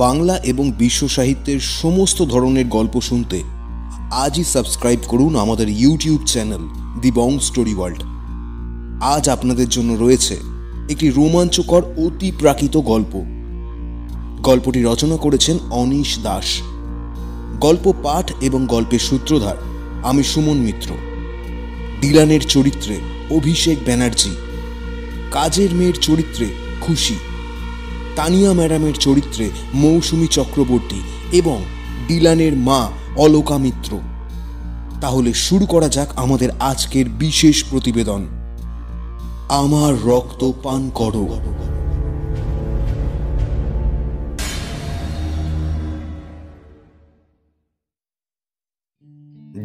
বাংলা এবং বিশ্ব সাহিত্যের সমস্ত ধরনের গল্প শুনতে আজই সাবস্ক্রাইব করুন আমাদের ইউটিউব চ্যানেল দি বং স্টোরি ওয়ার্ল্ড। আজ আপনাদের জন্য রয়েছে একটি রোমাঞ্চকর অতি প্রাকৃত গল্প। গল্পটি রচনা করেছেন অনিশ দাস। গল্প পাঠ এবং গল্পের সূত্রধার আমি সুমন মিত্র। ডিলানের চরিত্রে অভিষেক ব্যানার্জি, কাজের মেয়ের চরিত্রে খুশি, তানিয়া ম্যাডামের চরিত্রে মৌসুমী চক্রবর্তী এবং ডিলানের মা অলকা মিত্র। তাহলে শুরু করা যাক আমাদের আজকের বিশেষ প্রতিবেদন, আমার রক্ত পান করো।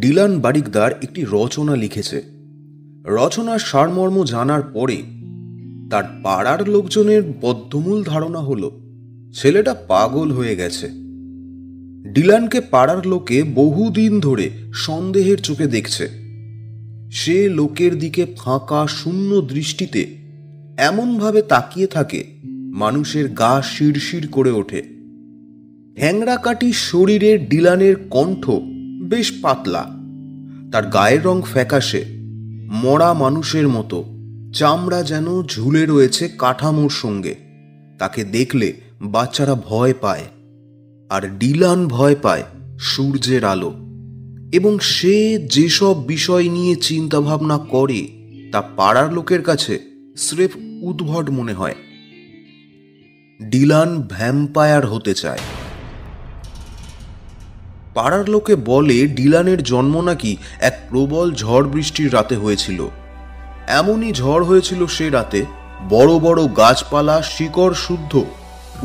ডিলান বারিকদার একটি রচনা লিখেছে। রচনার সারমর্ম জানার পরে তার পাড়ার লোকজনের বদ্ধমূল ধারণা হলো ছেলেটা পাগল হয়ে গেছে। ডিলানকে পাড়ার লোকে বহুদিন ধরে সন্দেহের চোখে দেখছে। সে লোকের দিকে ফাঁকা শূন্য দৃষ্টিতে এমনভাবে তাকিয়ে থাকে মানুষের গা শিরশির করে ওঠে। হ্যাংরা কাটি শরীরের ডিলানের কণ্ঠ বেশ পাতলা, তার গায়ের রং ফ্যাকাশে, মরা মানুষের মতো, চামড়া যেন ঝুলে রয়েছে কাঠামোর সঙ্গে। তাকে দেখলে বাচ্চারা ভয় পায়, আর ডিলান ভয় পায় সূর্যের আলো। এবং সে যেসব বিষয় নিয়ে চিন্তা ভাবনা করে তা পাড়ার লোকের কাছে স্রেফ উদ্ভট মনে হয়। ডিলান ভ্যাম্পায়ার হতে চায়। পাড়ার লোকে বলে ডিলানের জন্ম নাকি এক প্রবল ঝড় বৃষ্টির রাতে হয়েছিল। এমনই ঝড় হয়েছিল সে রাতে, বড় বড় গাছপালা শিকড় শুদ্ধ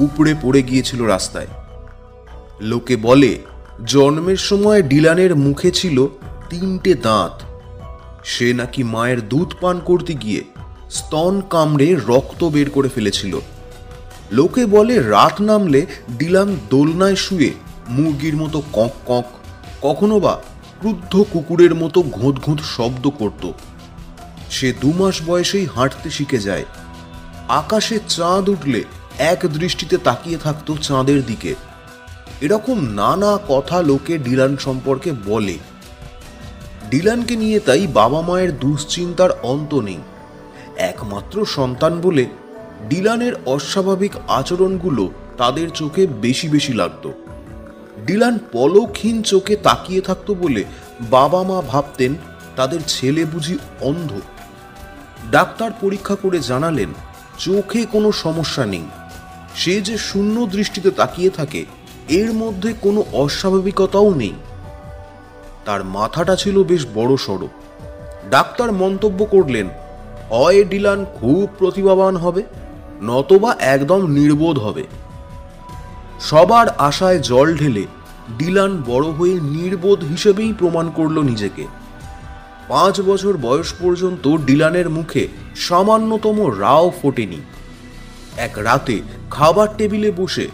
উপড়ে পড়ে গিয়েছিল রাস্তায়। লোকে বলে জন্মের সময় ডিলানের মুখে ছিল 3টে দাঁত। সে নাকি মায়ের দুধ পান করতে গিয়ে স্তন কামড়ে রক্ত বের করে ফেলেছিল। লোকে বলে রাত নামলে ডিলান দোলনায় শুয়ে মুরগির মতো কক কক, কখনো বা ক্রুদ্ধ কুকুরের মতো ঘোঁত ঘোঁত শব্দ করত। সে 2 মাস বয়সেই হাঁটতে শিখে যায়। আকাশে চাঁদ উঠলে এক দৃষ্টিতে তাকিয়ে থাকতো চাঁদের দিকে। এরকম নানা কথা লোকে ডিলান সম্পর্কে বলে। ডিলানকে নিয়ে তাই বাবা মায়ের দুশ্চিন্তার অন্ত নেই। একমাত্র সন্তান বলে ডিলানের অস্বাভাবিক আচরণগুলো তাদের চোখে বেশি বেশি লাগতো। ডিলান পলকহীন চোখে তাকিয়ে থাকতো বলে বাবা মা ভাবতেন তাদের ছেলে বুঝি অন্ধ। ডাক্তার পরীক্ষা করে জানালেন চোখে কোনো সমস্যা নেই। সে যে শূন্য দৃষ্টিতে তাকিয়ে থাকে এর মধ্যে কোনো অস্বাভাবিকতাও নেই। তার মাথাটা ছিল বেশ বড় সড়ো। ডাক্তার মন্তব্য করলেন, হয় ডিলান খুব প্রতিভাবান হবে, নতবা একদম নির্বোধ হবে। সবার আশায় জল ঢেলে ডিলান বড় হয়ে নির্বোধ হিসেবেই প্রমাণ করল নিজেকে। 5 বছর বয়স পর্যন্ত ডিলানের মুখে সামান্যতম রাও ফোটেনি। এক রাতে খাবার টেবিলে বসে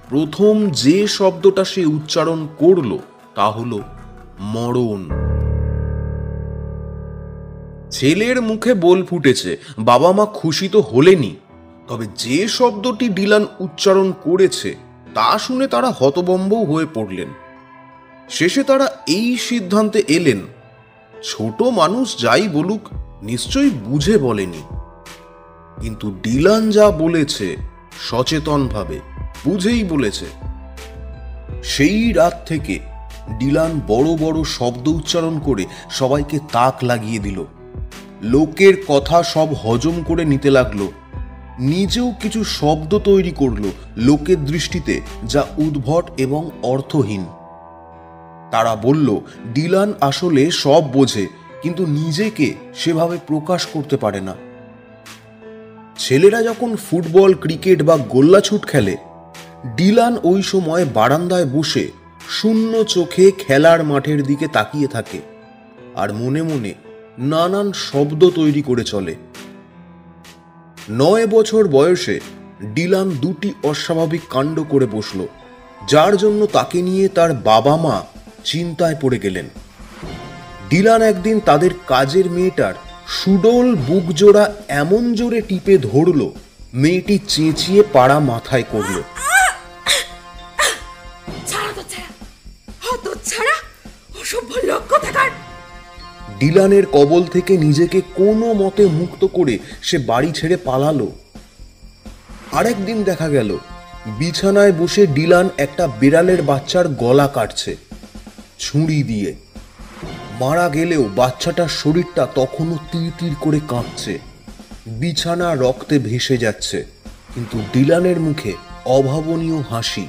প্রথম যে শব্দটা সে উচ্চারণ করল তা হল মরণ। ছেলের মুখে বল ফুটেছে, বাবা মা খুশি তো হলেনি, তবে যে শব্দটি ডিলান উচ্চারণ করেছে তা শুনে তারা হতভম্ব হয়ে পড়লেন। শেষে তারা এই সিদ্ধান্তে এলেন, ছোট মানুষ যাই বলুক নিশ্চয়ই বুঝে বলেনি। কিন্তু ডিলান যা বলেছে সচেতনভাবে বুঝেই বলেছে। সেই রাত থেকে ডিলান বড় বড় শব্দ উচ্চারণ করে সবাইকে তাক লাগিয়ে দিল। লোকের কথা সব হজম করে নিতে লাগলো। নিজেও কিছু শব্দ তৈরি করলো লোকের দৃষ্টিতে যা উদ্ভট এবং অর্থহীন। তারা বলল ডিলান আসলে সব বোঝে, কিন্তু নিজেকে সেভাবে প্রকাশ করতে পারে না। ছেলেরা যখন ফুটবল, ক্রিকেট বা গোল্লাছুট খেলে, ডিলান ওই সময় বারান্দায় বসে শূন্য চোখে খেলার মাঠের দিকে তাকিয়ে থাকে আর মনে মনে নানান শব্দ তৈরি করে চলে। 9 বছর বয়সে ডিলান 2টি অস্বাভাবিক কাণ্ড করে বসল, যার জন্য তাকে নিয়ে তার বাবা মা চিন্তায় পড়ে গেলেন। ডিলান একদিন তাদের কাজের মেয়েটার সুডোল বুকজোড়া এমন জোরে টিপে ধরল, মেয়েটি চেঁচিয়ে পাড়া মাথায় করল। ডিলানের কবল থেকে নিজেকে কোনো মতে মুক্ত করে সে বাড়ি ছেড়ে পালালো। আরেকদিন দেখা গেল বিছানায় বসে ডিলান একটা বিড়ালের বাচ্চার গলা কাটছে ছুরি দিয়ে। মারা গেলেও বাচ্চাটার শরীরটা তখনও তির তির করে কাঁপছে, বিছানা রক্তে ভেসে যাচ্ছে, কিন্তু ডিলানের মুখে অভাবনীয় হাসি।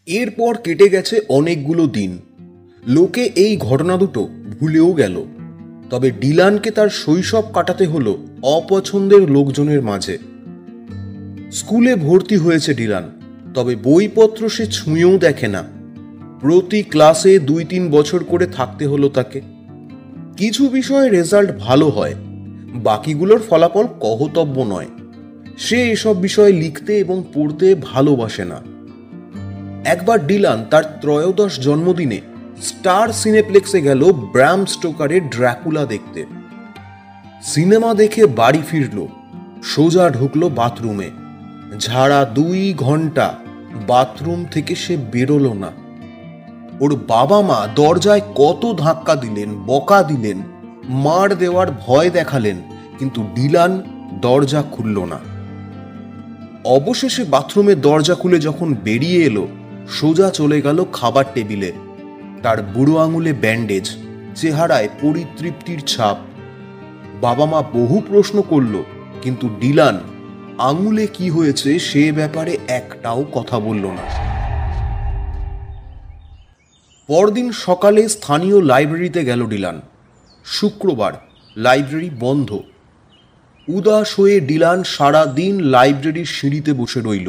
এরপর কেটে গেছে অনেকগুলো দিন। লোকে এই ঘটনা দুটো ভুলেও গেল, তবে ডিলানকে তার শৈশব কাটাতে হলো অপছন্দের লোকজনের মাঝে। স্কুলে ভর্তি হয়েছে ডিলান, তবে বইপত্র সে ছুঁয়েও দেখে না। প্রতি ক্লাসে 2-3 বছর করে থাকতে হলো তাকে। কিছু বিষয়ে রেজাল্ট ভালো হয়, বাকিগুলোর ফলাফল কহতব্য নয়। সে এসব বিষয়ে লিখতে এবং পড়তে ভালোবাসে না। একবার ডিলান তার 13শ জন্মদিনে স্টার সিনেপ্লেক্সে গেল ব্রাম স্টোকারের ড্রাকুলা দেখতে। সিনেমা দেখে বাড়ি ফিরল, সোজা ঢুকলো বাথরুমে। ঝাড়া 2 ঘন্টা বাথরুম থেকে সে বেরোলো না। ওর বাবা মা দরজায় কত ধাক্কা দিলেন, বকা দিলেন, মার দেওয়ার ভয় দেখালেন, কিন্তু ডিলান দরজা খুলল না। অবশেষে বাথরুমের দরজা খুলে যখন বেরিয়ে এলো, সোজা চলে গেল খাবার টেবিলে। তার বুড়ো আঙুলে ব্যান্ডেজ, চেহারায় পরিতৃপ্তির ছাপ। বাবা মা বহু প্রশ্ন করল, কিন্তু ডিলান আঙুলে কি হয়েছে সে ব্যাপারে একটাও কথা বলল না। পরদিন সকালে স্থানীয় লাইব্রেরিতে গেল ডিলান। শুক্রবার, লাইব্রেরি বন্ধ। উদাস হয়ে ডিলান সারা দিন লাইব্রেরির সিঁড়িতে বসে রইল।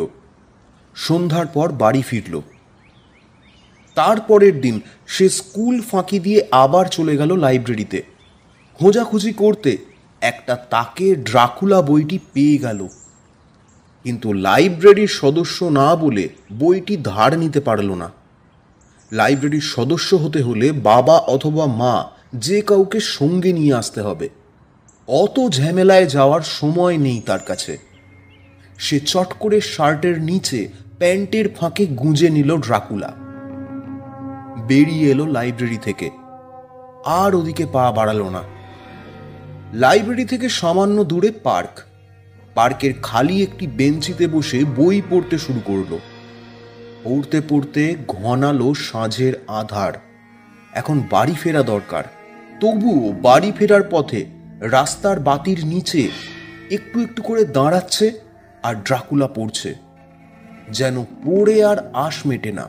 সন্ধ্যার পর বাড়ি ফিরল। তারপরের দিন সে স্কুল ফাঁকি দিয়ে আবার চলে গেল লাইব্রেরিতে। খোঁজাখুঁজি করতে একটা তাকে ড্রাকুলা বইটি পেয়ে গেল, কিন্তু লাইব্রেরির সদস্য না বলে বইটি ধার নিতে পারল না। লাইব্রেরির সদস্য হতে হলে বাবা অথবা মা যে কাউকে সঙ্গে নিয়ে আসতে হবে। অত ঝামেলায় যাওয়ার সময় নেই তার কাছে। সে চট করে শার্টের নিচে প্যান্টের ফাঁকে গুঁজে নিল ড্রাকুলা। বেরিয়ে এলো লাইব্রেরি থেকে, আর ওদিকে পা বাড়ালো না। লাইব্রেরি থেকে সামান্য দূরে পার্ক। পার্কের খালি একটি বেঞ্চিতে বসে বই পড়তে শুরু করলো। পড়তে পড়তে ঘনালো সাঁঝের আধার। এখন বাড়ি ফেরা দরকার, তবুও বাড়ি ফেরার পথে রাস্তার বাতির নিচে একটু একটু করে দাঁড়াচ্ছে আর ড্রাকুলা পড়ছে, যেন পড়ে আর আশ মেটে না।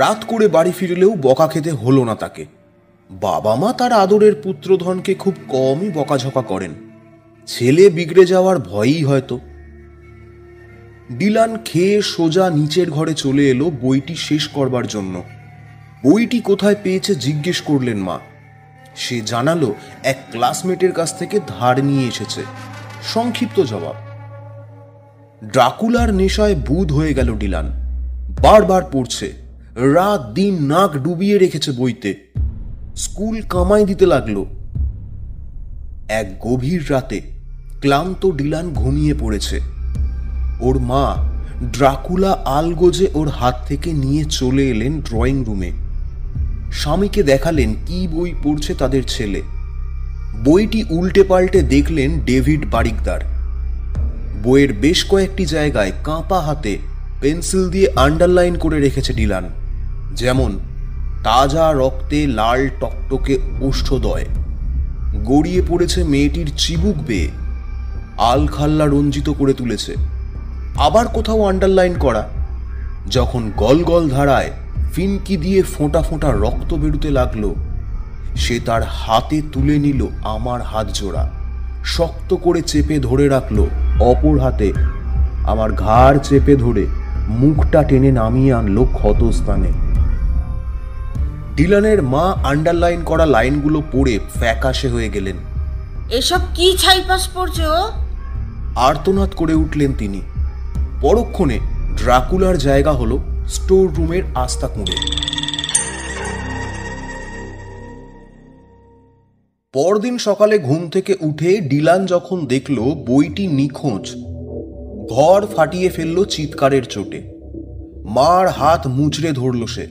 রাত করে বাড়ি ফিরলেও বকা খেতে হলো না তাকে। বাবা মা তার আদরের পুত্রধনকে খুব কমই বকাঝকা করেন, ছেলে বিগড়ে যাওয়ার ভয়ই হয়তো। ডিলান খেয়ে সোজা নিচের ঘরে চলে এলো বইটি শেষ করবার জন্য। বইটি কোথায় পেয়েছে জিজ্ঞেস করলেন মা। সে জানালো এক ক্লাসমেটের কাছ থেকে ধার নিয়ে এসেছে। সংক্ষিপ্ত জবাব। ড্রাকুলার নেশায় বুঁদ হয়ে গেল ডিলান। বারবার পড়ছে, রাত দিন নাক ডুবিয়ে রেখেছে বইতে। স্কুল কামাই দিতে লাগলো। এক গভীর রাতে ক্লান্ত ডিলান ঘুমিয়ে পড়েছে। ওর মা ড্রাকুলা আলগোজে ওর হাত থেকে নিয়ে চলে এলেন ড্রয়িং রুমে। স্বামীকে দেখালেন কি বই পড়ছে তাদের ছেলে। বইটি উল্টে পাল্টে দেখলেন ডেভিড বারিকদার। বইয়ের বেশ কয়েকটি জায়গায় কাঁপা হাতে পেন্সিল দিয়ে আন্ডারলাইন করে রেখেছে ডিলান, যেমন তাজা রক্তে লাল টকটকে ওষ্ঠদয়, গড়িয়ে পড়েছে মেয়েটির চিবুক বেয়ে, আলখাল্লা রঞ্জিত করে তুলেছে। আবার কোথাও আন্ডারলাইন করা, যখন গল গল ধারায় ফিনকি দিয়ে ফোঁটা ফোঁটা রক্ত বেরুতে লাগলো, সে তার হাতে তুলে নিল আমার হাত জোড়া, শক্ত করে চেপে ধরে রাখলো। অপর হাতে আমার ঘাড় চেপে ধরে মুখটা টেনে নামিয়ে আনলো ক্ষতস্থানে। ডিলানের মা আন্ডারলাইন করা লাইনগুলো পড়ে ফ্যাকাশে হয়ে গেলেন। এসব কি ছাইপাস পড়ছে ও? আর্তনাদ করে উঠলেন তিনি। পরক্ষণে ড্রাকুলার জায়গা হলো স্টোর রুমের আস্তা কুঁড়ে। পরদিন সকালে ঘুম থেকে উঠে ডিলান যখন দেখল বইটি নিখোঁজ, ঘর ফাটিয়ে ফেলল চিৎকারের চোটে। মার হাত মুচড়ে ধরল সে।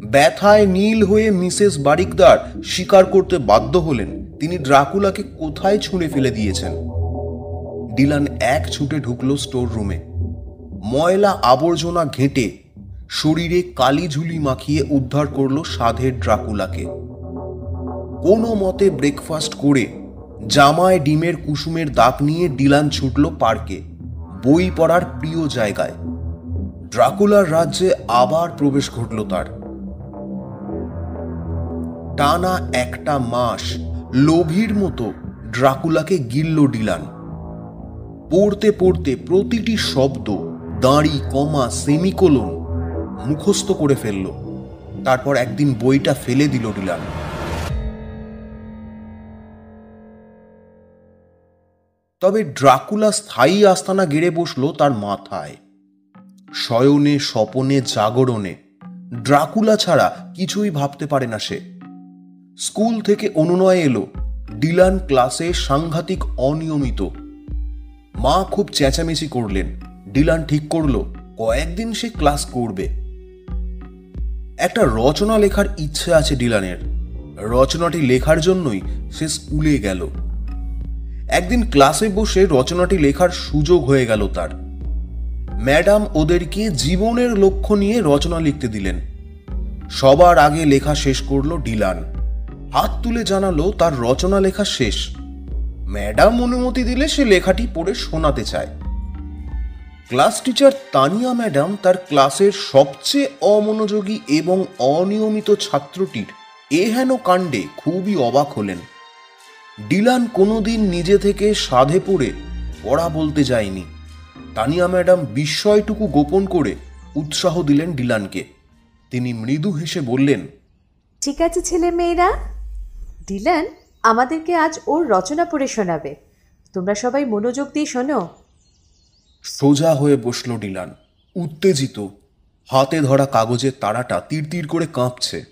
ব্যথায় নীল হয়ে মিসেস বারিকদার স্বীকার করতে বাধ্য হলেন তিনি ড্রাকুলাকে কোথায় ছুঁড়ে ফেলে দিয়েছেন। ডিলান এক ছুটে ঢুকলো স্টোর রুমে। ময়লা আবর্জনা ঘেঁটে শরীরে কালি ঝুলি মাখিয়ে উদ্ধার করলো সাধের ড্রাকুলাকে। কোনো মতে ব্রেকফাস্ট করে জামায় ডিমের কুসুমের দাগ নিয়ে ডিলান ছুটল পার্কে, বই পড়ার প্রিয় জায়গায়। ড্রাকুলার রাজ্যে আবার প্রবেশ ঘটল তার। টানা একটা মাস লোভীর মতো ড্রাকুলাকে গিলল ডিলান। পড়তে পড়তে প্রতিটি শব্দ, দাঁড়ি, কমা, সেমিকোলন মুখস্থ করে ফেলল। তারপর একদিন বইটা ফেলে দিল ডিলান। তবে ড্রাকুলা স্থায়ী আস্তানা গেড়ে বসলো তার মাথায়। শয়নে, স্বপনে, জাগরণে ড্রাকুলা ছাড়া কিছুই ভাবতে পারে না সে। স্কুল থেকে অনুনয় এলো, ডিলান ক্লাসে সাংঘাতিক অনিয়মিত। মা খুব চেঁচামেচি করলেন। ডিলান ঠিক করলো কয়েকদিন সে ক্লাস করবে। একটা রচনা লেখার ইচ্ছে আছে ডিলানের। রচনাটি লেখার জন্যই সে স্কুলে গেল। একদিন ক্লাসে বসে রচনাটি লেখার সুযোগ হয়ে গেল তার। ম্যাডাম ওদেরকে জীবনের লক্ষ্য নিয়ে রচনা লিখতে দিলেন। সবার আগে লেখা শেষ করলো ডিলান। হাত তুলে জানালো তার রচনা লেখা শেষ। ম্যাডাম অনুমতি দিলে সে লেখাটি পড়ে শোনাতে চায়। ক্লাস টিচার তানিয়া ম্যাডাম তার ক্লাসের সবচেয়ে অমনোযোগী এবং অনিয়মিত ছাত্রটির এহেন কাণ্ডে খুবই অবাক হলেন। ডিলান কোনোদিন নিজে থেকে সাধে পড়ে পড়া বলতে যায়নি। তানিয়া ম্যাডাম বিস্ময়টুকু গোপন করে উৎসাহ দিলেন ডিলানকে। তিনি মৃদু হেসে বললেন, ঠিক আছে ছেলে মেয়েরা, ডিলান আমাদেরকে আজ ওর রচনা পড়ে শোনাবে। তোমরা সবাই মনোযোগ দিয়ে শোনো। সোজা হয়ে বসল ডিলান, উত্তেজিত। হাতে ধরা কাগজের তারাটা তীর তীর করে কাঁপছে।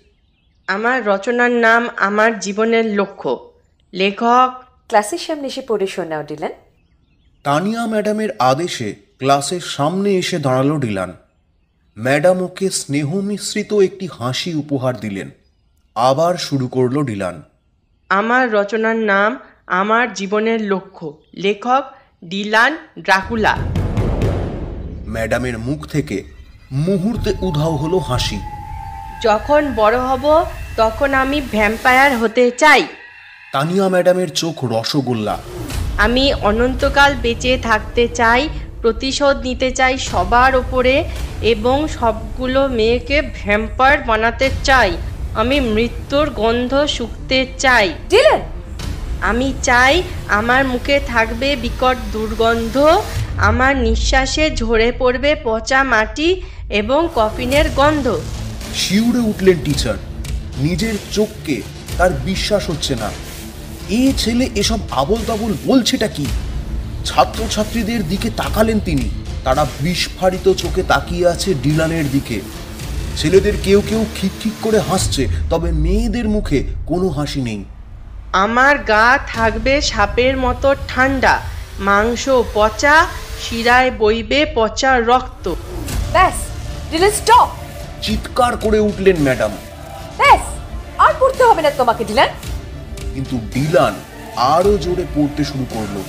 আমার রচনার নাম আমার জীবনের লক্ষ্য। লেখক। ক্লাসের সামনে এসে পড়ে শোনাও ডিলান। তানিয়া ম্যাডামের আদেশে ক্লাসের সামনে এসে দাঁড়ালো ডিলান। ম্যাডাম ওকে স্নেহ মিশ্রিত একটি হাসি উপহার দিলেন। আবার শুরু করলো ডিলান। আমার রচনার নাম আমার জীবনের লক্ষ্য। লেখক ডিলান ড্রাকুলা। ম্যাডামের মুখ থেকে মুহূর্তে উধাও হলো হাসি। যখন বড় হব তখন আমি ভ্যাম্পায়ার হতে চাই। তানিয়া ম্যাডামের চোখ রসগোল্লা। আমি অনন্তকাল বেঁচে থাকতে চাই, প্রতিশোধ নিতে চাই সবার ওপরে এবং সবগুলো মেয়েকে ভ্যাম্পায়ার বানাতে চাই। আমি মৃত্যুর গন্ধ শুঁকতে চাই। ডিলান, আমি চাই আমার মুখে থাকবে বিকট দুর্গন্ধ, আমার নিঃশ্বাসে ঝরে পড়বে পচা মাটি এবং কফিনের গন্ধ। শিউরে উঠলেন টিচার। নিজের চোখকে তার বিশ্বাস হচ্ছে না। এই ছেলে এসব আবোল তাবোল বলছেটা কি? ছাত্রছাত্রীদের দিকে তাকালেন তিনি। তারা বিস্ফারিত চোখে তাকিয়ে আছে ডিলানের দিকে। ছেলেদের কেউ কেউ খিকখিক করে হাসছে, তবে মেয়েদের মুখে কোনো হাসি নেই। আমার গা থাকবে সাপের মতো ঠান্ডা, মাংস পচা, শিরায় বইবে পচা রক্ত। ব্যাস ডিলান, স্টপ! চিৎকার করে উঠলেন ম্যাডাম। ব্যাস, আর পড়তে হবে না তোমাকে ডিলান। কিন্তু ডিলান আরো জোরে পড়তে শুরু করলো।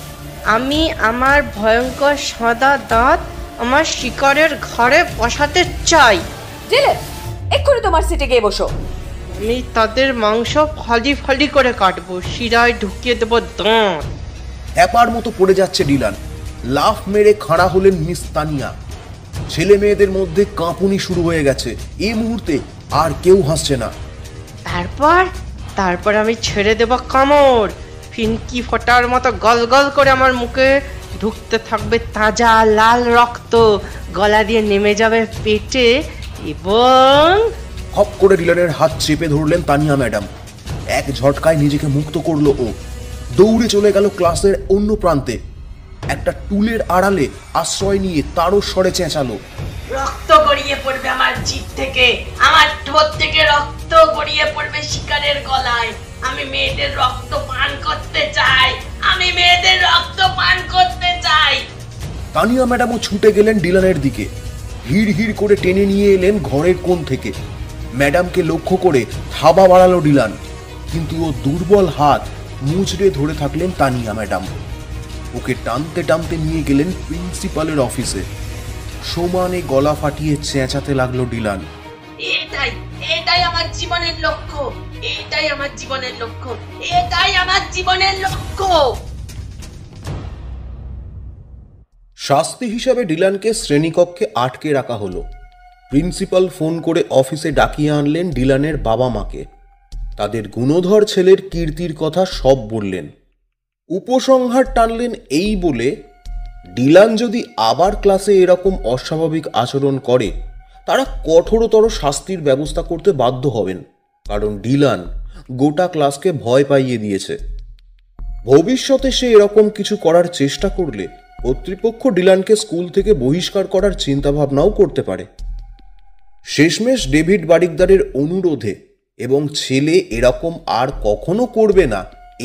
আমি আমার ভয়ঙ্কর সাদা দাঁত আমার শিকারের ঘরে বসাতে চাই। ডিলান, এক্ষুনি তোমার সিটে গিয়ে বসো। আমি তাদের মাংস ফালি ফালি করে কাটবো, শিরায় ঢুকিয়ে দেবো দাঁত। হ্যাপার মতো পড়ে যাচ্ছে ডিলান। লাফ মেরে খাড়া হলেন মিস তানিয়া। ছেলে মেয়েদের মধ্যে কাঁপুনি শুরু হয়ে গেছে। এই মুহূর্তে আর কেউ হাসছে না। তারপর আমি ছেড়ে দেব কামড়। ফিনকি ফোটার মতো গল গল করে আমার মুখে ঢুকতে থাকবে তাজা লাল রক্ত, গলা দিয়ে নেমে যাবে পেটে এবং খপ করে ডিলানের হাত চেপে ধরলেন তানিয়া ম্যাডাম। এক ঝটকায় নিজেকে মুক্ত করলো ও। দৌড়ে চলে গেল ক্লাসের অন্য প্রান্তে। একটা টুলের আড়ালে আশ্রয় নিয়ে তারও স্বরে চেঁচালো, রক্ত গড়িয়ে পড়বে আমার জিভ থেকে, আমার ঠোঁট থেকে রক্ত গড়িয়ে পড়বে শিকারের গলায়। আমি মেয়েদের রক্ত পান করতে চাই, আমি মেয়েদের রক্ত পান করতে চাই। তানিয়া ম্যাডামও ছুটে গেলেন ডিলানের দিকে। হিড় হিড় করে টেনে নিয়ে এলেন ঘরের কোণ থেকে। ম্যাডামকে লক্ষ্য করে থাবা বাড়ালো ডিলান, কিন্তু ও দুর্বল হাত মুচড়ে ধরে থাকলেন তানিয়া ম্যাডাম। ওকে টানতে টানতে নিয়ে গেলেন প্রিন্সিপালের অফিসে। সমানে গলা ফাটিয়ে চেঁচাতে লাগলো ডিলান, এটাই এটাই আমার জীবনের লক্ষ্য, এটাই আমার জীবনের লক্ষ্য, এটাই আমার জীবনের লক্ষ্য। শাস্তি হিসাবে ডিলানকে শ্রেণীকক্ষে আটকে রাখা হলো। প্রিন্সিপাল ফোন করে অফিসে ডাকিয়ে আনলেন ডিলানের বাবা মাকে। তাদের গুণধর ছেলের কীর্তির কথা সব বললেন। উপসংহার টানলেন এই বলে, ডিলান যদি আবার ক্লাসে এরকম অস্বাভাবিক আচরণ করে তারা কঠোরতর শাস্তির ব্যবস্থা করতে বাধ্য হবেন, কারণ ডিলান গোটা ক্লাসকে ভয় পাইয়ে দিয়েছে। ভবিষ্যতে সে এরকম কিছু করার চেষ্টা করলে কর্তৃপক্ষ ডিলানকে স্কুল থেকে বহিষ্কার করার চিন্তাভাবনাও করতে পারে। শেষমেশ ডেভিড বারিকদারের অনুরোধে এবং ছেলে এরকম আর কখনো করবে না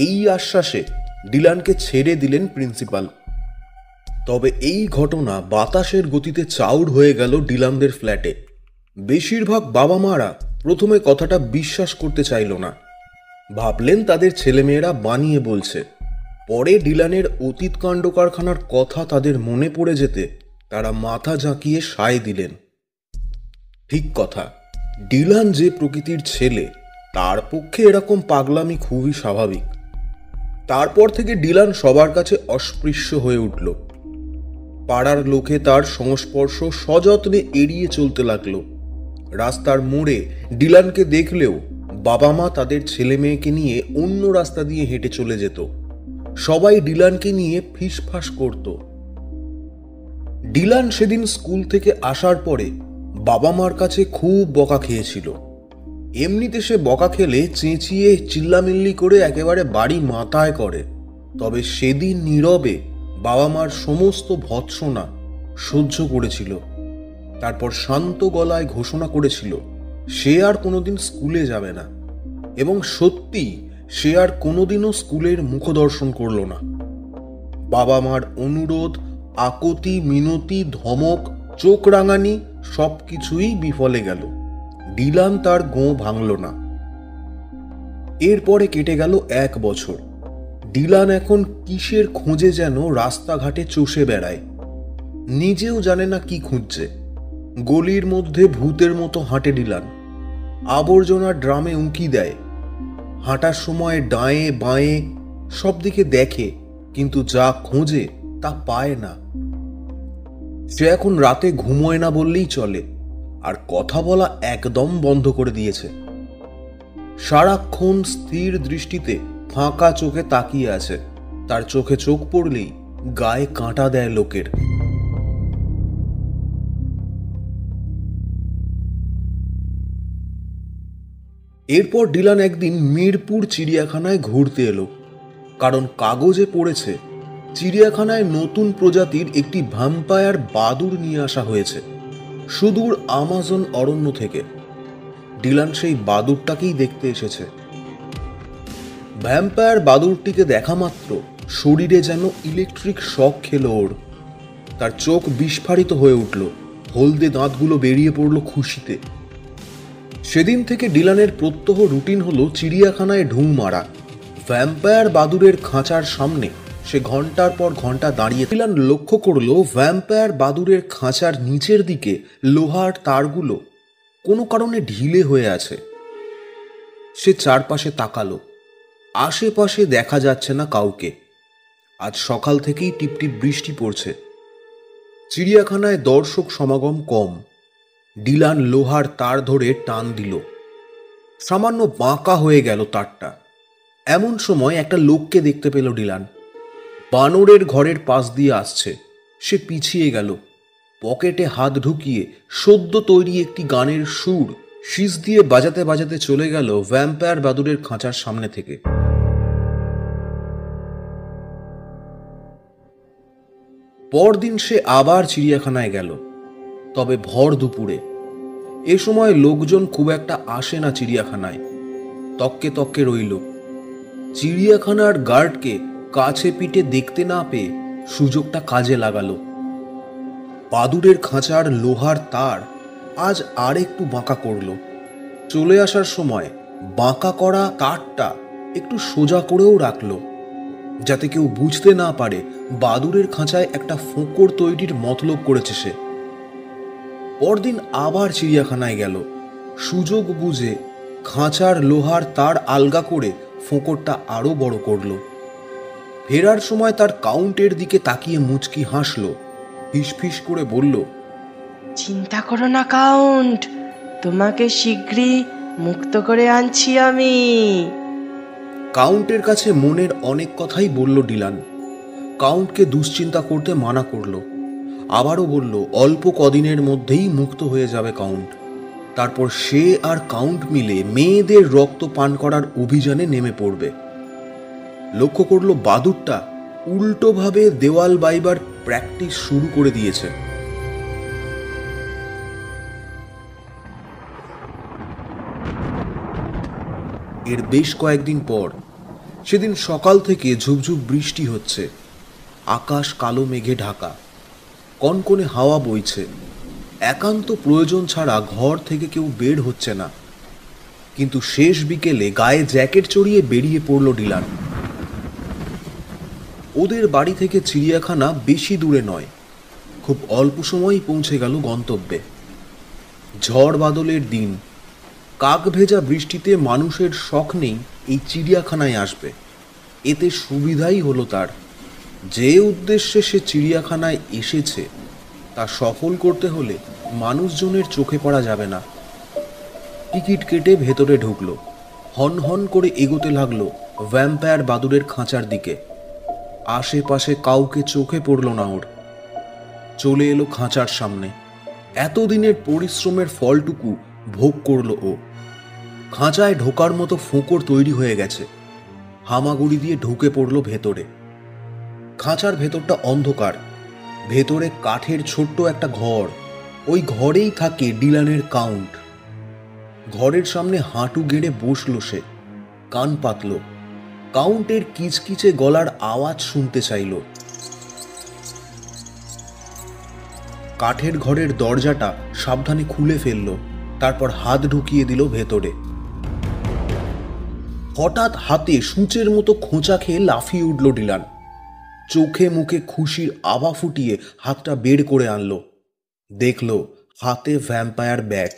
এই আশ্বাসে ডিলানকে ছেড়ে দিলেন প্রিন্সিপাল। তবে এই ঘটনা বাতাসের গতিতে চাউর হয়ে গেল ডিলানদের ফ্ল্যাটে। বেশিরভাগ বাবা মারা প্রথমে কথাটা বিশ্বাস করতে চাইল না, ভাবলেন তাদের ছেলেমেয়েরা বানিয়ে বলছে। পরে ডিলানের অতীত কাণ্ড কারখানার কথা তাদের মনে পড়ে যেতে তারা মাথা ঝাঁকিয়ে সায় দিলেন। ঠিক কথা, ডিলান যে প্রকৃতির ছেলে তার পক্ষে এরকম পাগলামি খুবই স্বাভাবিক। তারপর থেকে ডিলান সবার কাছে অস্পৃশ্য হয়ে উঠল। পাড়ার লোকে তার সংস্পর্শ সযত্নে এড়িয়ে চলতে লাগলো। রাস্তার মোড়ে ডিলানকে দেখলেও বাবা মা তাদের ছেলে মেয়েকে নিয়ে অন্য রাস্তা দিয়ে হেঁটে চলে যেত। সবাই ডিলানকে নিয়ে ফিসফাস করত। ডিলান সেদিন স্কুল থেকে আসার পরে বাবা মার কাছে খুব বকা খেয়েছিল। এমনিতে সে বকা খেলে চেঁচিয়ে চিল্লামিল্লি করে একেবারে বাড়ি মাথায় করে, তবে সেদিন নীরবে বাবা মার সমস্ত ভৎসনা সহ্য করেছিল। তারপর শান্ত গলায় ঘোষণা করেছিল সে আর কোনোদিন স্কুলে যাবে না, এবং সত্যি সে আর কোনোদিনও স্কুলের মুখদর্শন করল না। বাবা মার অনুরোধ, আকতি, মিনতি, ধমক, চোখ রাঙানি সবকিছুই বিফলে গেল। ডিলান তার গোঁ ভাঙল না। এরপরে কেটে গেল 1 বছর। ডিলান এখন কিসের খোঁজে যেন রাস্তাঘাটে চষে বেড়ায়, নিজেও জানে না কি খুঁজছে। গলির মধ্যে ভূতের মতো হাঁটে ডিলান, আবর্জনার ড্রামে উঁকি দেয়। হাঁটার সময় ডায়ে বাঁয়ে সব দিকে দেখে, কিন্তু যা খোঁজে তা পায় না। সে এখন রাতে ঘুমোয় না বললেই চলে, আর কথা বলা একদম বন্ধ করে দিয়েছে। সারাক্ষণ স্থির দৃষ্টিতে ফাঁকা চোখে তাকিয়ে আছে। তার চোখে চোখ পড়লেই গায়ে কাঁটা দেয় লোকের। এরপর ডিলান একদিন মিরপুর চিড়িয়াখানায় ঘুরতে এলো, কারণ কাগজে পড়েছে চিড়িয়াখানায় নতুন প্রজাতির একটি ভ্যাম্পায়ার বাদুড় নিয়ে আসা হয়েছে সুদূর আমাজন অরণ্য থেকে। ডিলান সেই বাদুড়টাকেই দেখতে এসেছে। ভ্যাম্পায়ার বাদুড়টিকে দেখা মাত্র শরীরে যেন ইলেকট্রিক শক খেলো ওর। তার চোখ বিস্ফারিত হয়ে উঠল, হলদে দাঁতগুলো বেরিয়ে পড়ল খুশিতে। সেদিন থেকে ডিলানের প্রত্যহ রুটিন হলো চিড়িয়াখানায় ঢুঁ মারা। ভ্যাম্পায়ার বাদুড়ের খাঁচার সামনে সে ঘন্টার পর ঘন্টা দাঁড়িয়ে। ডিলান লক্ষ্য করলো ভ্যাম্পায়ার বাদুড়ের খাঁচার নিচের দিকে লোহার তারগুলো কোনো কারণে ঢিলে হয়ে আছে। সে চারপাশে তাকালো, আশেপাশে দেখা যাচ্ছে না কাউকে। আজ সকাল থেকেই টিপটিপ বৃষ্টি পড়ছে। চিড়িয়াখানায় দর্শক সমাগম কম। ডিলান লোহার তার ধরে টান দিল, সামান্য বাঁকা হয়ে গেল তারটা। এমন সময় একটা লোককে দেখতে পেল ডিলান। বানরের ঘরের পাশ দিয়ে আসছে। সে পিছিয়ে গেল, পকেটে হাত ঢুকিয়ে সদ্য তৈরি একটি গানের সুর শীষ দিয়ে বাজাতে বাজাতে চলে গেল ভ্যাম্পায়ার বাদুড়ের খাঁচার সামনে থেকে। পরদিন সে আবার চিড়িয়াখানায় গেল, তবে ভর দুপুরে। এ সময় লোকজন খুব একটা আসে না চিড়িয়াখানায়। তককে তককে রইল। চিড়িয়াখানার গার্ডকে কাছে পিঠে দেখতে না পেয়ে সুযোগটা কাজে লাগালো। বাদুড়ের খাঁচার লোহার তার আজ আর একটু বাঁকা করল। চলে আসার সময় বাঁকা করা তারটা একটু সোজা করেও রাখলো, যাতে কেউ বুঝতে না পারে বাদুড়ের খাঁচায় একটা ফোঁকর তৈরির মতলব করেছে সে। পরদিন আবার চিড়িয়াখানায় গেল। সুযোগ বুঝে খাঁচার লোহার তার আলগা করে ফোঁকরটা আরো বড় করলো। ফেরার সময় তার কাউন্টের দিকে তাকিয়ে মুচকি হাসলো, ফিসফিস করে বলল, চিন্তা করো না কাউন্ট, তোমাকে শীঘ্রই মুক্ত করে আনছি আমি। কাউন্টের কাছে মনের অনেক কথাই বলল ডিলান। কাউন্টকে দুশ্চিন্তা করতে মানা করলো। আবারও বলল অল্প কদিনের মধ্যেই মুক্ত হয়ে যাবে কাউন্ট। তারপর সে আর কাউন্ট মিলে মেয়েদের রক্ত পান করার অভিযানে নেমে পড়বে। লক্ষ্য করলো বাদুড়টা উল্টোভাবে দেওয়াল বাইবার প্র্যাকটিস শুরু করে দিয়েছে। এর বেশ কয়েকদিন পর, সেদিন সকাল থেকে ঝুপঝুপ বৃষ্টি হচ্ছে। আকাশ কালো মেঘে ঢাকা, কনকনে হাওয়া বইছে। একান্ত প্রয়োজন ছাড়া ঘর থেকে কেউ বের হচ্ছে না। কিন্তু শেষ বিকেলে গায়ে জ্যাকেট চড়িয়ে বেরিয়ে পড়ল ডিলান। ওদের বাড়ি থেকে চিড়িয়াখানা বেশি দূরে নয়, খুব অল্প সময়ই পৌঁছে গেল গন্তব্যে। ঝড় বাদলের দিন, কাক ভেজা বৃষ্টিতে মানুষের শখ নেই এই চিড়িয়াখানায় আসবে। এতে সুবিধাই হলো তার। যে উদ্দেশ্যে সে চিড়িয়াখানায় এসেছে তা সফল করতে হলে মানুষজনের চোখে পড়া যাবে না। টিকিট কেটে ভেতরে ঢুকলো। হন হন করে এগোতে লাগলো ভ্যাম্পায়ার বাদুড়ের খাঁচার দিকে। আশেপাশে কাউকে চোখে পড়ল না ওর। চলে এলো খাঁচার সামনে। এতদিনের পরিশ্রমের ফলটুকু ভোগ করলো ও। খাঁচায় ঢোকার মতো ফোঁকর তৈরি হয়ে গেছে। হামাগুড়ি দিয়ে ঢুকে পড়লো ভেতরে। খাঁচার ভেতরটা অন্ধকার। ভেতরে কাঠের ছোট্ট একটা ঘর। ওই ঘরেই থাকে ডিলানের কাউন্ট। ঘরের সামনে হাঁটু গেড়ে বসলো সে, কান পাতল। কাউন্টের কিচকিচে গলার আওয়াজ শুনতে চাইল। কাঠের ঘরের দরজাটা সাবধানে খুলে ফেলল, তারপর হাত ঢুকিয়ে দিল ভেতরে। হঠাৎ হাতে সূচের মতো খোঁচা খেয়ে লাফিয়ে উঠল ডিলান। চোখে মুখে খুশির আভা ফুটিয়ে হাতটা বের করে আনলো। দেখল হাতে ভ্যাম্পায়ার ব্যাট।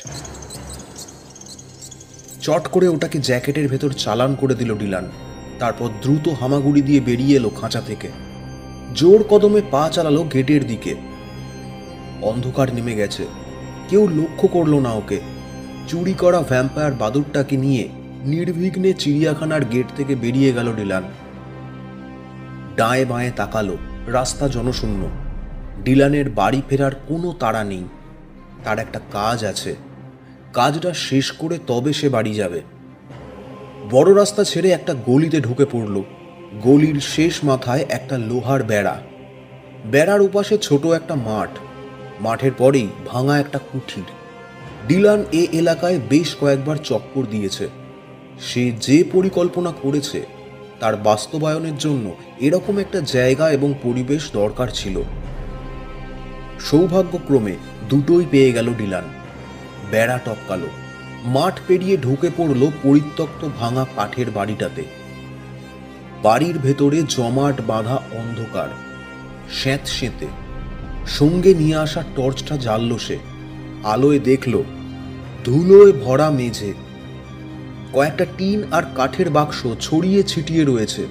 চট করে ওটাকে জ্যাকেটের ভেতর চালান করে দিল ডিলান। তারপর দ্রুত হামাগুড়ি দিয়ে বেরিয়ে এলো খাঁচা থেকে। জোর কদমে পা চালালো গেটের দিকে। অন্ধকার নেমে গেছে, কেউ লক্ষ্য করলো না ওকে। চুরি করা ভ্যাম্পায়ার বাদুড়টাকে নিয়ে নির্বিঘ্নে চিড়িয়াখানার গেট থেকে বেরিয়ে গেল ডিলান। ডায়ে বাঁয়ে তাকালো, রাস্তা জনশূন্য। ডিলানের বাড়ি ফেরার কোনো তাড়া নেই। তার একটা কাজ আছে, কাজটা শেষ করে তবে সে বাড়ি যাবে। বড় রাস্তা ছেড়ে একটা গলিতে ঢুকে পড়ল। গলির শেষ মাথায় একটা লোহার বেড়া। বেড়ার উপাশে ছোট একটা মাঠ। মাঠের পরেই ভাঙা একটা কুঠির। ডিলান এ এলাকায় বেশ কয়েকবার চক্কর দিয়েছে। সে যে পরিকল্পনা করেছে তার বাস্তবায়নের জন্য এরকম একটা জায়গা এবং পরিবেশ দরকার ছিল। সৌভাগ্যক্রমে দুটোই পেয়ে গেল ডিলান। বেড়া টপকালো, মাঠ পেরিয়ে ঢুকে পড়ল পরিত্যক্ত ভাঙা কাঠের বাড়িটাতে। বাড়ির ভেতরে জমাট বাঁধা অন্ধকার, স্যাঁতসেঁতে। সঙ্গে নিয়ে আসা টর্চটা জ্বালল সে। আলোয় দেখল ধুলোয় ভরা মেঝে, কয়েকটা টিন আর কাঠের বাক্স ছড়িয়ে ছিটিয়ে রয়েছে।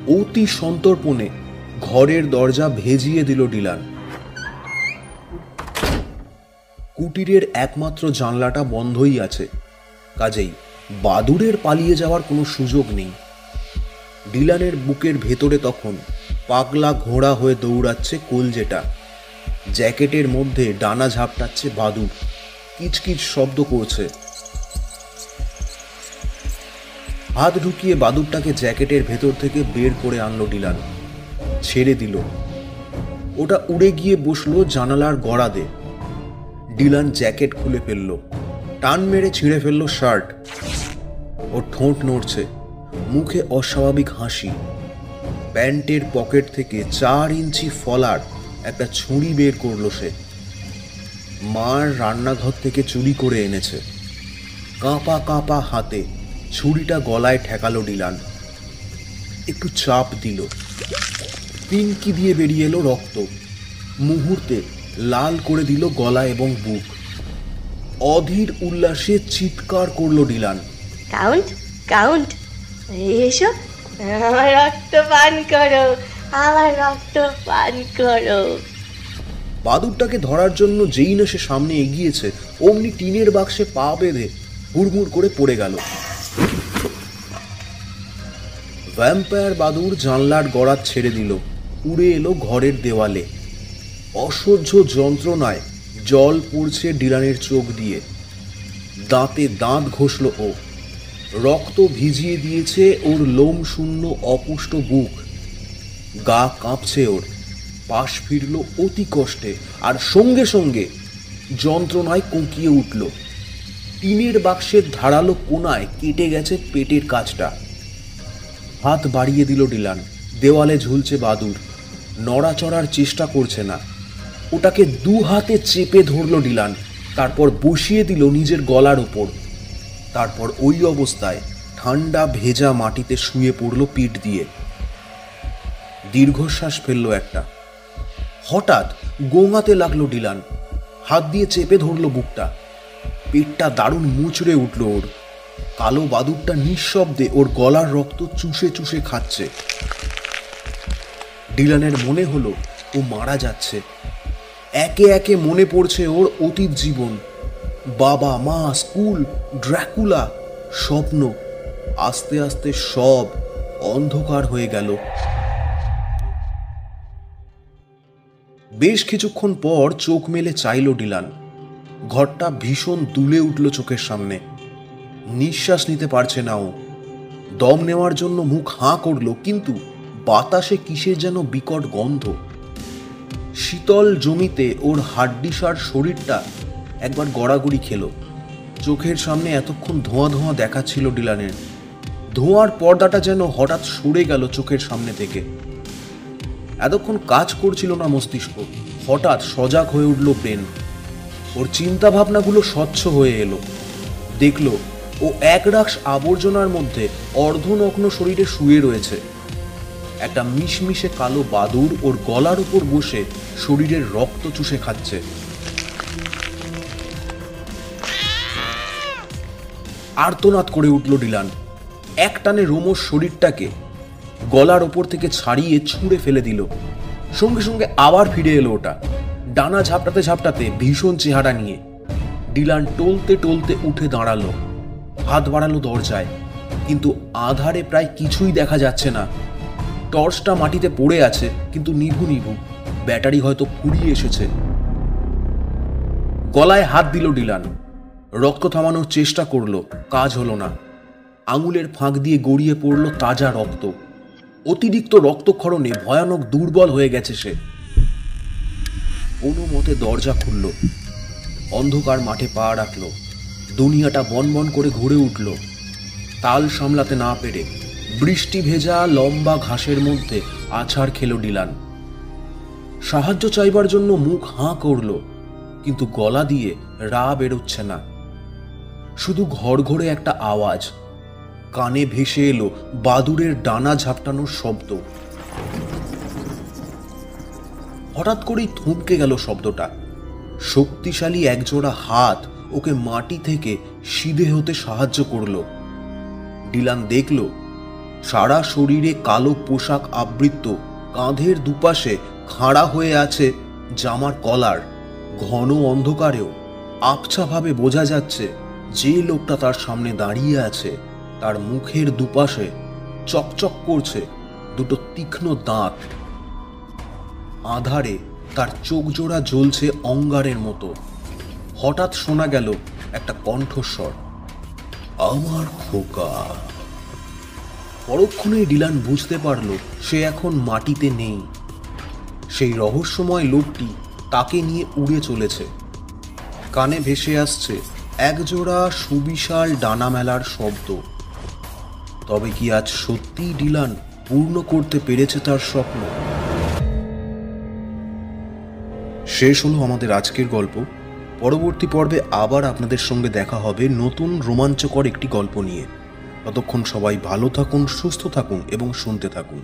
অতি সন্তর্পণে ঘরের দরজা ভেজিয়ে দিল ডিলান। কুটিরের একমাত্র জানলাটা বন্ধই আছে, কাজেই বাদুড়ের পালিয়ে যাওয়ার কোনো সুযোগ নেই। ডিলানের বুকের ভেতরে তখন পাগলা ঘোড়া হয়ে দৌড়াচ্ছে কলজেটা। জ্যাকেটের মধ্যে ডানা ঝাপটাচ্ছে বাদুড়, কিচকিচ শব্দ করছে। হাত ঢুকিয়ে বাদুড়টাকে জ্যাকেটের ভেতর থেকে বের করে আনলো ডিলান। ছেড়ে দিল। ওটা উড়ে গিয়ে বসলো জানালার গড়াদে। ডিলান জ্যাকেট খুলে ফেলল, টান মেরে ছিঁড়ে ফেলল শার্ট। ওর ঠোঁট নড়ছে, মুখে অস্বাভাবিক হাসি। প্যান্টের পকেট থেকে 4 ইঞ্চি ফলার একটা ছুরি বের করলো সে। মার রান্নাঘর থেকে চুরি করে এনেছে। কাঁপা কাঁপা হাতে ছুরিটা গলায় ঠেকালো ডিলান। একটু চাপ দিল, পিনকি দিয়ে বেরিয়ে এলো রক্ত। মুহূর্তে লাল করে দিল গলা এবং বুক। অধীর উল্লাসে চিৎকার করলো ডিলান। কাউন্ট কাউন্ট, এসো, আমার রক্ত পান করো, আমার রক্ত পান করো। বাদুরটাকে ধরার জন্য যেই না সে সামনে এগিয়েছে, অমনি টিনের বাক্সে পা বেঁধে হুড়মুড় করে পড়ে গেল। ভ্যাম্পায়ার বাদুর জানলার গড়াত ছেড়ে দিল, উড়ে এলো ঘরের দেওয়ালে। অসহ্য যন্ত্রণায় জল পড়ছে ডিলানের চোখ দিয়ে। দাঁতে দাঁত ঘষল ও। রক্ত ভিজিয়ে দিয়েছে ওর লোম শূন্য অপুষ্ট বুক। গা কাঁপছে ওর। পাশ ফিরল অতি কষ্টে, আর সঙ্গে সঙ্গে যন্ত্রণায় কুঁকিয়ে উঠল। টিনের বাক্সের ধারালো কোনায় কেটে গেছে পেটের কাজটা। হাত বাড়িয়ে দিল ডিলান। দেওয়ালে ঝুলছে বাদুর, নড়াচড়ার চেষ্টা করছে না। ওটাকে দু হাতে চেপে ধরল ডিলান, তারপর বসিয়ে দিল নিজের গলার উপর। তারপর ওই অবস্থায় ঠান্ডা ভেজা মাটিতে শুয়ে পড়ল পিঠ দিয়ে। দীর্ঘশ্বাস ফেলল একটা। হঠাৎ গোঙাতে লাগলো ডিলান। হাত দিয়ে চেপে ধরল বুকটা। পেটটা দারুণ মুচড়ে উঠল ওর। কালো বাদুরটা নিঃশব্দে ওর গলার রক্ত চুষে চুষে খাচ্ছে। ডিলানের মনে হলো ও মারা যাচ্ছে। একে একে মনে পড়ছে ওর অতীত জীবন, বাবা মা, স্কুল, ড্র্যাকুলা, স্বপ্ন। আস্তে আস্তে সব অন্ধকার হয়ে গেল। বেশ কিছুক্ষণ পর চোখ মেলে চাইল ডিলান। ঘরটা ভীষণ দুলে উঠল চোখের সামনে। নিঃশ্বাস নিতে পারছে না ও। দম নেওয়ার জন্য মুখ হাঁ করল, কিন্তু বাতাসে কিসের যেন বিকট গন্ধ। শীতল জমিতে ওর হাড্ডিসার শরীরটা একবার গড়াগড়ি খেল। চোখের সামনে এতক্ষণ ধোঁয়া ধোঁয়া দেখাচ্ছিল ডিলানের। ধোঁয়ার পর্দাটা যেন হঠাৎ সরে গেল চোখের সামনে থেকে। এতক্ষণ কাজ করছিল না মস্তিষ্ক, হঠাৎ সজাগ হয়ে উঠল ব্রেন। ওর চিন্তা ভাবনাগুলো স্বচ্ছ হয়ে এলো। দেখল ও এক রাশ আবর্জনার মধ্যে অর্ধনগ্ন শরীরে শুয়ে রয়েছে। একটা মিশমিশে কালো বাদুর ওর গলার উপর বসে শরীরের রক্ত চুষে খাচ্ছে। আর্তনাদ করে উঠল ডিলান। একটানে রোমশ শরীরটাকে গলার ওপর থেকে ছাড়িয়ে ছুঁড়ে ফেলে দিল। সঙ্গে সঙ্গে আবার ফিরে এলো ওটা, ডানা ঝাপটাতে ঝাপটাতে ভীষণ চেহারা নিয়ে। ডিলান টলতে টলতে উঠে দাঁড়ালো, হাত বাড়ালো দরজায়, কিন্তু আধারে প্রায় কিছুই দেখা যাচ্ছে না। টর্চটা মাটিতে পড়ে আছে, কিন্তু নিভু নিভু, ব্যাটারি হয়তো ফুরিয়ে এসেছে। গলায় হাত দিল ডিলান, রক্ত থামানোর চেষ্টা করলো, কাজ হলো না। আঙুলের ফাঁক দিয়ে গড়িয়ে পড়ল তাজা রক্ত। অতিরিক্ত রক্তক্ষরণে ভয়ানক দুর্বল হয়ে গেছে সে। কোনো মতে দরজা খুলল, অন্ধকার মাঠে পা রাখল। দুনিয়াটা বনবন করে ঘুরে উঠল। তাল সামলাতে না পেরে বৃষ্টি ভেজা লম্বা ঘাসের মধ্যে আছাড় খেল ডিলান। সাহায্য চাইবার জন্য মুখ হাঁ করল, কিন্তু গলা দিয়ে রা বেরোচ্ছে না। শুধু ঘড়ঘড়ে একটা আওয়াজ। কানে ভেসে এলো বাদুরের ডানা ঝাপটানোর শব্দ। হঠাৎ করেই থমকে গেল শব্দটা। শক্তিশালী একজোড়া হাত ওকে মাটি থেকে সিধে হতে সাহায্য করল। ডিলান দেখল সারা শরীরে কালো পোশাক আবৃত, কাঁধের দুপাশে খাড়া হয়ে আছে জামার কলার। ঘন অন্ধকারেও আবছাভাবে বোঝা যাচ্ছে যে লোকটা তার সামনে দাঁড়িয়ে আছে তার মুখের দুপাশে চকচক করছে দুটো তীক্ষ্ণ দাঁত। আধারে তার চোখ জোড়া জ্বলছে অঙ্গারের মতো। হঠাৎ শোনা গেল একটা কণ্ঠস্বর, আমার খোকা। পরক্ষণেই ডিলান বুঝতে পারল সে এখন মাটিতে নেই। সেই রহস্যময় লোকটি তাকে নিয়ে উড়ে চলেছে। কানে ভেসে আসছে একজোড়া সুবিশাল ডানা মেলার শব্দ। তবে কি আজ সত্যিই ডিলান পূর্ণ করতে পেরেছে তার স্বপ্ন? শেষ হলো আমাদের আজকের গল্প। পরবর্তী পর্বে আবার আপনাদের সঙ্গে দেখা হবে নতুন রোমাঞ্চকর একটি গল্প নিয়ে। ততক্ষণ সবাই ভালো থাকুন, সুস্থ থাকুন এবং শুনতে থাকুন।